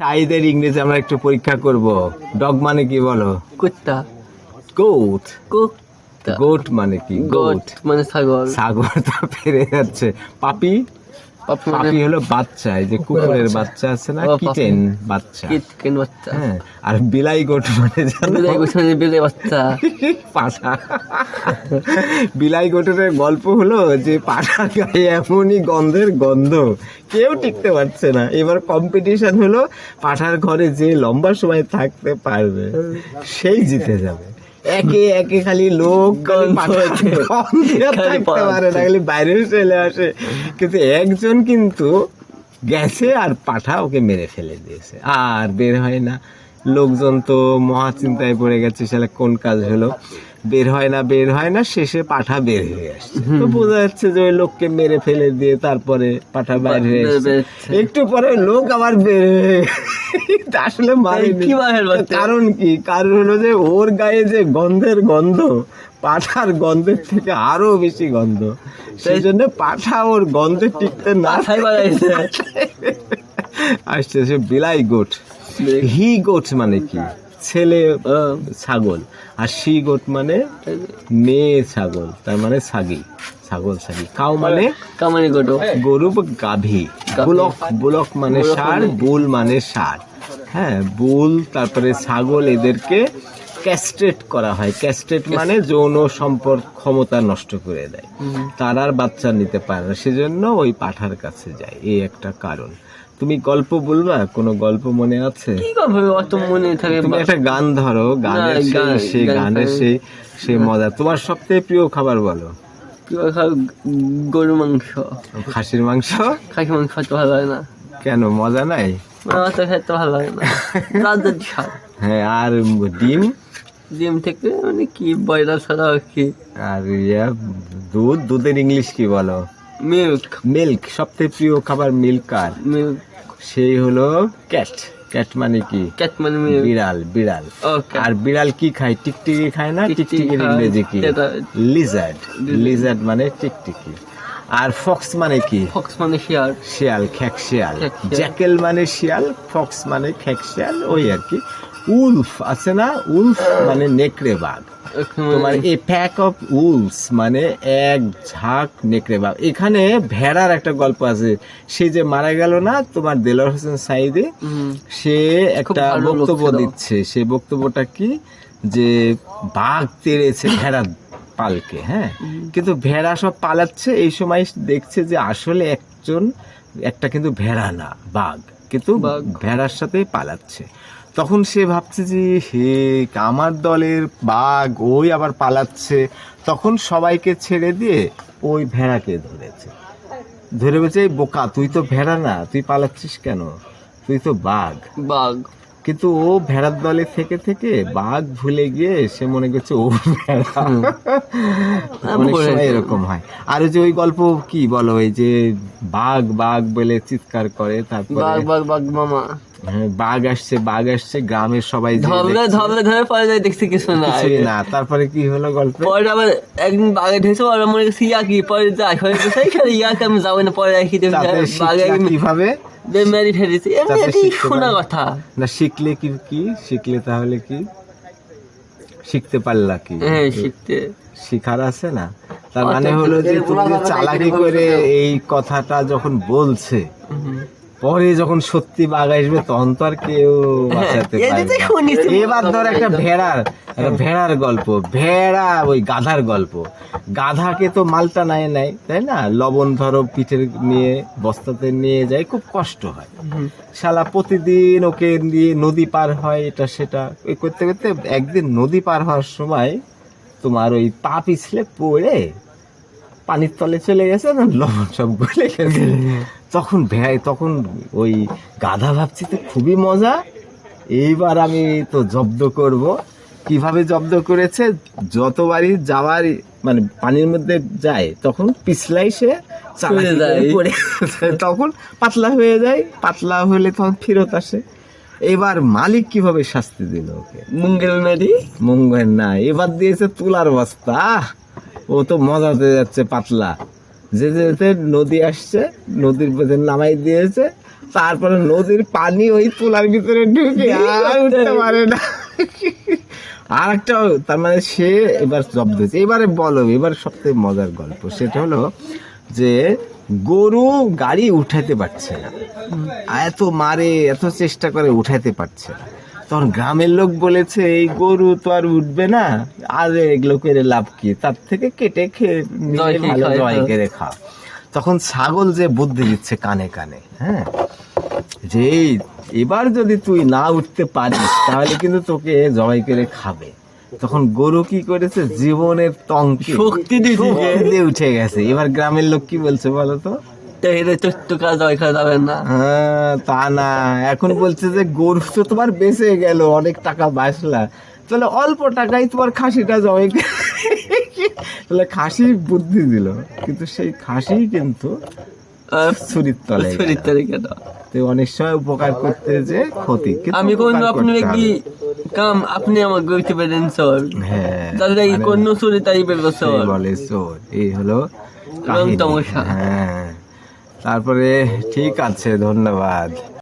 চাইদের ইংরেজি আমরা একটু পরীক্ষা করব। ডগ মানে কি বলো? কুত্তা। গোট। কুত্তা। গোট মানে কি? গোট মানে ছাগল। ছাগল তো ফিরে যাচ্ছে। পাপি। পাপি পাপি হলো বাচ্চা, এই যে কুকুরের বাচ্চা আছে না, ও, পাপি। কিটেন বাচ্চা। কিটকেন বাচ্চা। হ্যাঁ, আর বিলাই গোট মানে জানো? বিলাই গোছ মানে বিলাই বাচ্চা। পাঠা। বিলাই গোটের গল্প হলো যে পাঠার গায়ে এমনই গন্ধের গন্ধ, কেউ টিকতে পারছে না। এবার কম্পিটিশন হলো পাঠার ঘরে যে লম্বা সময় থাকতে পারবে সেই জিতে যাবে। একে একে খালি লোক থাকতে পারে না, খালি বাইরে চলে আসে। কিন্তু একজন কিন্তু গেছে আর পাঠা ওকে মেরে ফেলে দিয়েছে, আর বের হয় না। লোকজন তো মহা চিন্তায় পড়ে গেছে, সেটা কোন কাজ হলো, বের হয় না। শেষে পাঠা বের হয়ে আসছে। তো বোঝা যাচ্ছে যে ওই লোককে মেরে ফেলে দিয়ে তারপরে পাঠা বাইর হয়ে আসছে। একটু পরে লোক আবার বের হয়ে আসলে মারেনি। কারণ কি? কারণ হলো যে ওর গায়ে যে গন্ধের গন্ধ, পাঠার গন্ধের থেকে আরো বেশি গন্ধ, সেই জন্য পাঠা ওর গন্ধে টিকতে না আসছে। সে বিলাই গোট। হি গোট মানে কি? ছেলে ছাগল। আর শি গোট মানে মেয়ে ছাগল, তার মানে ছাগি, ছাগল ছাগি। কাউ মানে গরু বা গাভী। বুলক মানে ষাঁড়, বুল মানে ষাঁড়। হ্যাঁ, বুল তারপরে ছাগল, এদেরকে ক্যাস্ট্রেট করা হয়। ক্যাস্ট্রেট মানে যৌন সম্পর্ক ক্ষমতা নষ্ট করে দেয়, তার আর বাচ্চা নিতে পারে না, সেজন্য ওই পাঠার কাছে যায়। এই একটা কারণ। তুমি গল্প বলবা? কোনো গল্প মনে আছে? তুমি একটা গান ধরো, গানের সেই মজা। তোমার সবথেকে প্রিয় খাবার বলো? গরু মাংস। খাসির মাংস? খাসি মাংস খেতে ভালো লাগে না। কেন, মজা নাই? খেতে ভালো লাগে না। হ্যাঁ, আর ডিম? ডিম থেকে মানে কি ব্রয়লার ছাড়া কি? আর দুধের ইংলিশ কি বলো? মিল্ক। সবথেকে প্রিয় খাবার মিল্ক। আর সেই হলো ক্যাট। ক্যাট মানে কি? ক্যাট মানে বিড়াল। আর বিড়াল কি খায়? টিকটিকি খায় না? টিকটিকির ইংরেজি কি? লিজার্ড। লিজার্ড মানে টিকটিকি। আর ফক্স মানে কি? ফক্স মানে শিয়াল। শিয়াল, খ্যাক শিয়াল। জ্যাকেল মানে শিয়াল, ফক্স মানে খ্যাক শিয়াল, ওই আর কি। উলফ আছে না? উলফ মানে নেকড়ে বাঘ। তোমার এ প্যাক অফ উলস মানে এক ঝাঁক নেকড়ে বাঘ। এখানে ভেড়ার একটা গল্প আছে। সে যে মারা গেল না, তোমার দেলোয়ার হোসেন সাঈদী, সে একটা বক্তব্য দিচ্ছে। সে বক্তব্যটা কি? যে বাঘ তেড়েছে ভেড়ার পালকে। হ্যাঁ, কিন্তু ভেড়া সব পালাচ্ছে। এই সময় দেখছে যে আসলে একটা কিন্তু ভেড়া না, বাঘ, কিন্তু ভেড়ার সাথে পালাচ্ছে। তখন সে ভাবছে যে হে, আমার দলের বাঘ ওই আবার পালাচ্ছে। তখন সবাইকে ছেড়ে দিয়ে ওই ভেড়াকে ধরে বলছে, এই বোকা, তুই তো ভেড়া না, তুই পালাচ্ছিস কেন? তুই তো বাঘ। কিন্তু ও ভেড়ার দলে থেকে থেকে বাঘ ভুলে গিয়ে সে মনে করছে ও ভেড়া। অনেক সময় এরকম হয়। আর ওই যে ওই গল্প কি বলো, ওই যে বাঘ বাঘ বলে চিৎকার করে, তারপরে বাঘ মামা, বাঘ আসছে, গ্রামের সবাই ধরে পরে যায়, দেখছি কিছু না। তারপরে কি হলো গল্প? পরে আবার একদিন বাঘে ঢেসে ওরা মনে করছে ইয়া কি, পরে যায় ইয়াকে আমি যাবো না, পরে রাখি কিভাবে শোনা কথা না। শিখলে তাহলে কি শিখতে পারলা? কি শিখার আছে না? তার মানে হলো যে তুমি যে চালাকি করে এই কথাটা যখন বলছে, পরে যখন সত্যি বাঘ আসবে তখন তো আর কেউ বাঁচাতে পারবে। এবার ধর একটা ভেড়ার গল্প। ভেড়া ওই গাধার গল্প। গাধাকে তো মালটা নেয়, তাই না? লবণ ধরো পিঠে নিয়ে বস্তাতে নিয়ে যায়, খুব কষ্ট হয়। শালা প্রতিদিন ওকে নিয়ে নদী পার হয়, এটা সেটা ওই করতে করতে একদিন নদী পার হওয়ার সময় তোমার ওই পা পিছলে পড়ে পানির তলে চলে গেছে না, লবণ সব গলে গেছে। তখন ওই গাধা ভাবছি তো খুবই মজা, এইবার আমি তো জব্দ করব। কিভাবে জব্দ করেছে? যতবারই যাওয়ার মানে পানির মধ্যে যায় তখন পিছলাই সে পড়ে, তখন পাতলা হয়ে যায়। পাতলা হলে তখন ফেরত আসে। এবার মালিক কিভাবে শাস্তি দিল ওকে? মুঙ্গের না, এবার দিয়েছে তুলার বস্তা। ও তো মজাতে যাচ্ছে পাতলা, যেতে নদী আসছে, নদীর মধ্যে নামাই দিয়েছে, তারপরে নদীর পানি ওই তুলার ভিতরে ঢুকে আর উঠতে পারে না। আর একটা, তার মানে সে এবার জব্দ হয়েছে। এবারে বলো, এবার সবথেকে মজার গল্প সেটা হলো যে গরু গাড়ি উঠাতে পারছে না, এত মারে, এত চেষ্টা করে উঠাতে পারছে না। তখন গ্রামের লোক বলেছে এই গরু তো আর উঠবে না, আর এগুলো করে লাভ কি, তার থেকে কেটে খেয়ে নিজে ভালো জবাই করে খা। তখন ছাগল যে বুদ্ধি দিচ্ছে কানে কানে, হ্যাঁ, যে এবার যদি তুই না উঠতে পারিস তাহলে কিন্তু তোকে জবাই করে খাবে। তখন গরু কি করেছে, জীবনের টঙ্কে শক্তি দিয়ে উঠে গেছে। এবার গ্রামের লোক কি বলছে বলো তো, হ্যাঁ তা না, এখন বলছে যে গরু তো তোমার বেঁচে গেল, অনেক টাকা বাঁচলা, তাহলে অল্প টাকায় তোমার খাসিটা জবাই তাহলে খাসি বুদ্ধি দিল, কিন্তু সেই খাসি কিন্তু ছুরির তলায় গেল। তো অনেক সময় উপকার করতে যে ক্ষতি। আমি কোন আপনার কি কাম আপনি আমার গইতে পারেন স্যার, হ্যাঁ তাহলে এই কোন চুরি তাই বেরো স্যার বলে চোর, এই হলো রং তামাশা। হ্যাঁ, তারপরে ঠিক আছে, ধন্যবাদ।